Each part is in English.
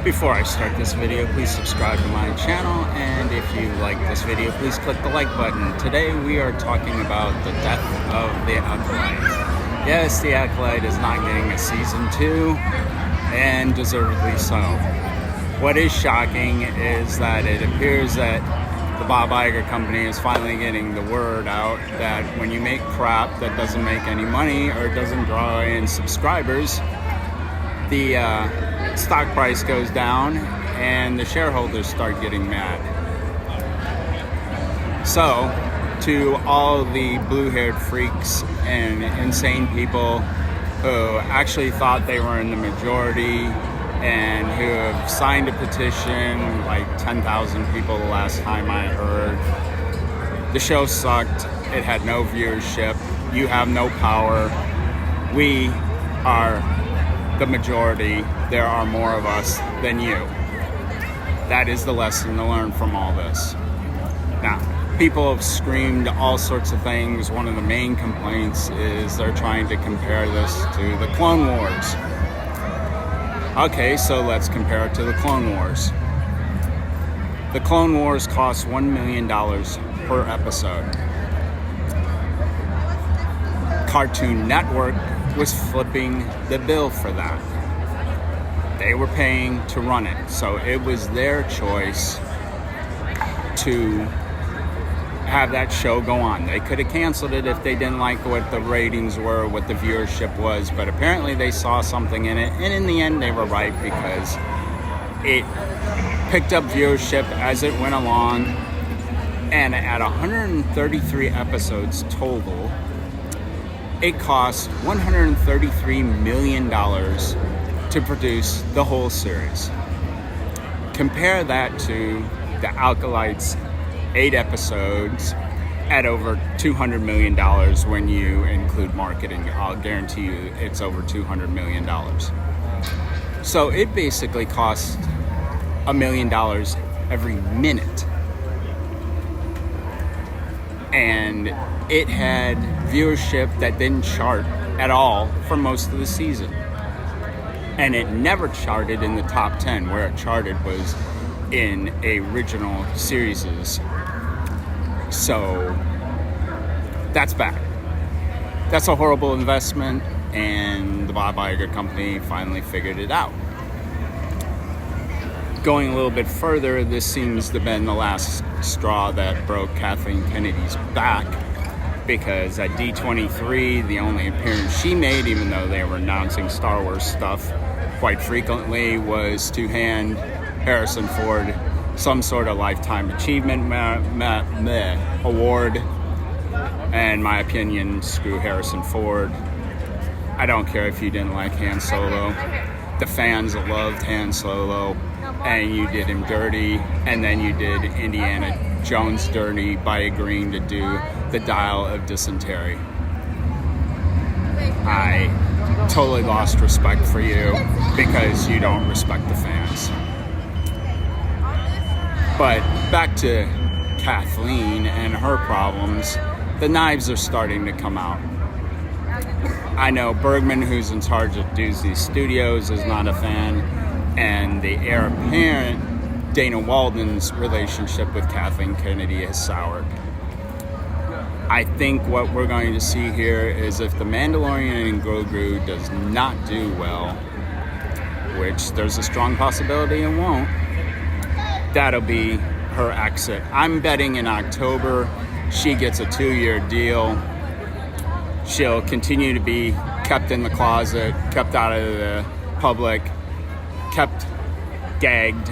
Before I start this video, please subscribe to my channel, and if you like this video, please click the like button. Today we are talking about the death of the Acolyte. Yes, the Acolyte is not getting a season 2, and deservedly so. What is shocking is that it appears that the Bob Iger company is finally getting the word out that when you make crap that doesn't make any money or doesn't draw in subscribers, the stock price goes down and the shareholders start getting mad. So, to all the blue-haired freaks and insane people who actually thought they were in the majority and who have signed a petition, like 10,000 people the last time I heard, the show sucked, it had no viewership, you have no power, we are the majority, there are more of us than you. That is the lesson to learn from all this. Now, people have screamed all sorts of things. One of the main complaints is they're trying to compare this to the Clone Wars. Okay, so let's compare it to the Clone Wars. The Clone Wars cost $1 million per episode. Cartoon Network was flipping the bill for that. They were paying to run it, so it was their choice to have that show go on. They could have canceled it if they didn't like what the ratings were, what the viewership was, but apparently they saw something in it, and in the end they were right because it picked up viewership as it went along, and at 133 episodes total, it cost $133 million to produce the whole series. Compare that to the Acolyte's 8 episodes at over $200 million when you include marketing. I'll guarantee you it's over $200 million. So it basically costs $1 million every minute. And it had viewership that didn't chart at all for most of the season. And it never charted in the top 10. Where it charted was in original series. So that's bad. That's a horrible investment, and the Bob Iger company finally figured it out. Going a little bit further, this seems to have been the last straw that broke Kathleen Kennedy's back, because at D23, the only appearance she made, even though they were announcing Star Wars stuff quite frequently, was to hand Harrison Ford some sort of Lifetime Achievement award. And in my opinion, screw Harrison Ford. I don't care if you didn't like Han Solo. The fans loved Han Solo, and you did him dirty, and then you did Indiana Jones dirty by agreeing to do the Dial of Dysentery. I totally lost respect for you because you don't respect the fans. But back to Kathleen and her problems, the knives are starting to come out. I know Bergman, who's in charge of Disney Studios, is not a fan, and the heir apparent, Dana Walden's relationship with Kathleen Kennedy has soured. I think what we're going to see here is if The Mandalorian and Grogu does not do well, which there's a strong possibility it won't, that'll be her exit. I'm betting in October she gets a 2-year deal. She'll continue to be kept in the closet, kept out of the public, kept gagged,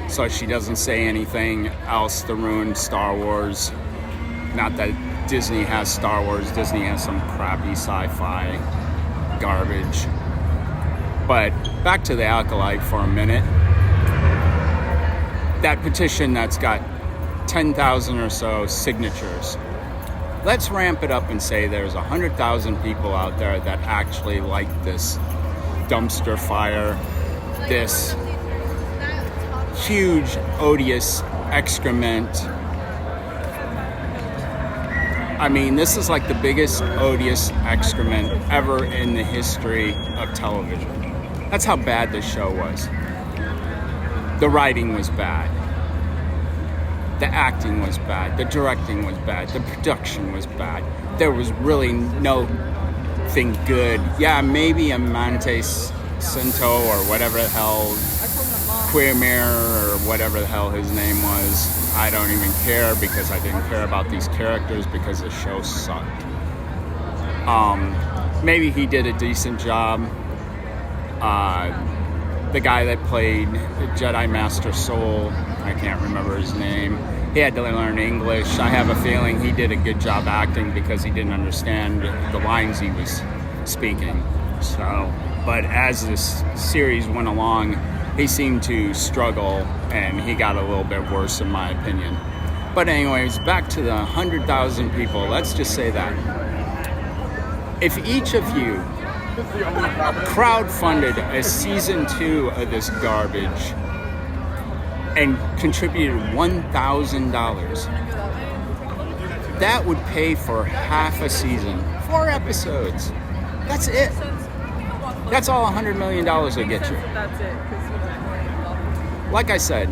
so she doesn't say anything else to ruin Star Wars. Not that Disney has Star Wars, Disney has some crappy sci-fi garbage. But back to the Acolyte for a minute. That petition that's got 10,000 or so signatures. Let's ramp it up and say there's 100,000 people out there that actually like this dumpster fire, this huge, odious excrement. I mean, this is like the biggest odious excrement ever in the history of television. That's how bad this show was. The writing was bad. The acting was bad. The directing was bad. The production was bad. There was really nothing good. Yeah, maybe Amantes Cinto or whatever the hell, Queermere or whatever the hell his name was. I don't even care because I didn't care about these characters because the show sucked. Maybe he did a decent job. The guy that played Jedi Master Soul, I can't remember his name. He had to learn English. I have a feeling he did a good job acting because he didn't understand the lines he was speaking. So, but as this series went along, he seemed to struggle and he got a little bit worse in my opinion. But anyways, back to the 100,000 people. Let's just say that. If each of you crowdfunded a season 2 of this garbage and contributed $1,000, that would pay for half a season, 4 episodes. That's it. That's all $100 million will get you. That's it. Like I said,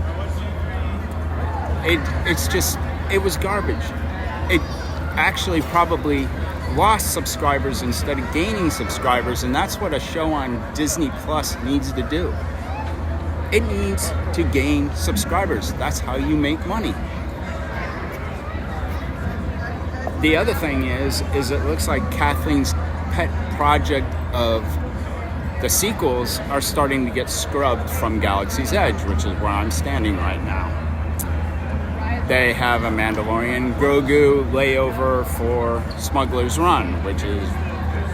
it was garbage. It actually probably lost subscribers instead of gaining subscribers, and that's what a show on Disney Plus needs to do. It needs to gain subscribers. That's how you make money. The other thing is it looks like Kathleen's pet project of the sequels are starting to get scrubbed from Galaxy's Edge, which is where I'm standing right now. They have a Mandalorian Grogu layover for Smuggler's Run, which is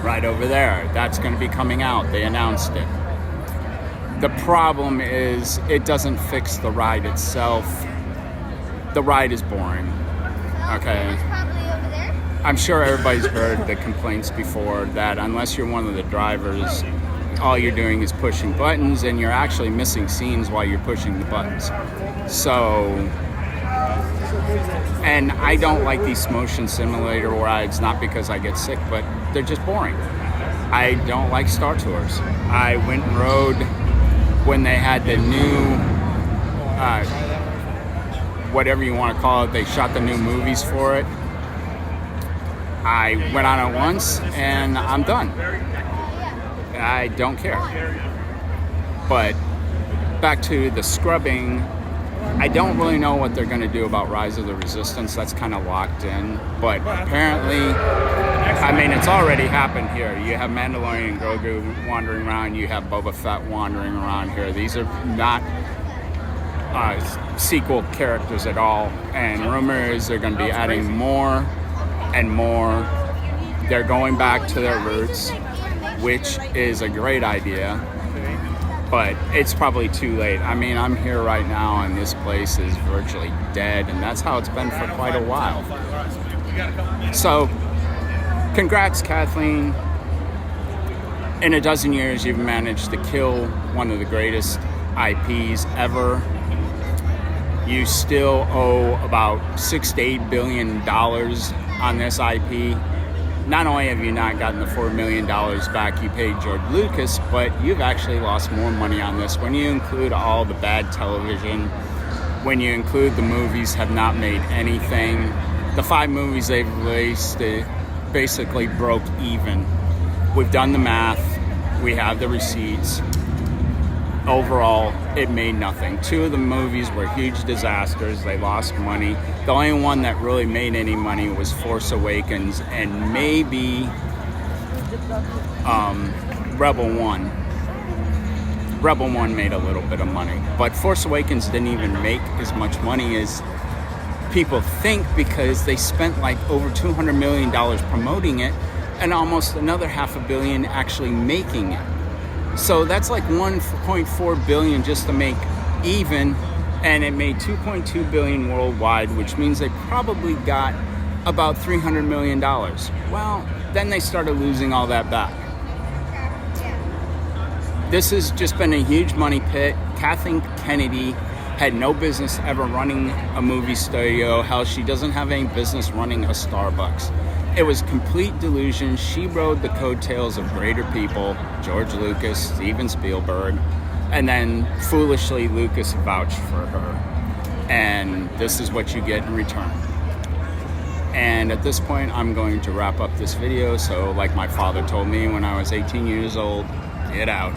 right over there. That's going to be coming out. They announced it. The problem is it doesn't fix the ride itself. The ride is boring. Okay. I'm sure everybody's heard the complaints before that unless you're one of the drivers, all you're doing is pushing buttons and you're actually missing scenes while you're pushing the buttons. So, and I don't like these motion simulator rides, not because I get sick, but they're just boring. I don't like Star Tours. I went and rode when they had the new, whatever you want to call it, they shot the new movies for it. I went on it once and I'm done. I don't care. But back to the scrubbing, I don't really know what they're going to do about Rise of the Resistance. That's kind of locked in. But apparently, I mean, it's already happened here. You have Mandalorian Grogu wandering around. You have Boba Fett wandering around here. These are not sequel characters at all. And rumor is they're going to be adding more and more. They're going back to their roots, which is a great idea. But it's probably too late. I mean, I'm here right now and this place is virtually dead, and that's how it's been for quite a while. So, congrats, Kathleen. In a dozen years, you've managed to kill one of the greatest IPs ever. You still owe about $6 to $8 billion on this IP. Not only have you not gotten the $4 million back you paid George Lucas, but you've actually lost more money on this. When you include all the bad television, when you include the movies have not made anything, the 5 movies they've released basically broke even. We've done the math. We have the receipts. Overall, it made nothing. 2 of the movies were huge disasters. They lost money. The only one that really made any money was Force Awakens and maybe Rebel One. Rebel One made a little bit of money, but Force Awakens didn't even make as much money as people think because they spent like over $200 million promoting it and almost another $500 million actually making it. So that's like $1.4 billion just to make even, and it made $2.2 billion worldwide, which means they probably got about $300 million. Well, then they started losing all that back. This has just been a huge money pit. Kathleen Kennedy had no business ever running a movie studio. Hell, she doesn't have any business running a Starbucks. It was complete delusion. She rode the coattails of greater people, George Lucas, Steven Spielberg, And then foolishly Lucas vouched for her, and this is what you get in return. And at this point, I'm going to wrap up this video. So like my father told me when I was 18 years old, get out.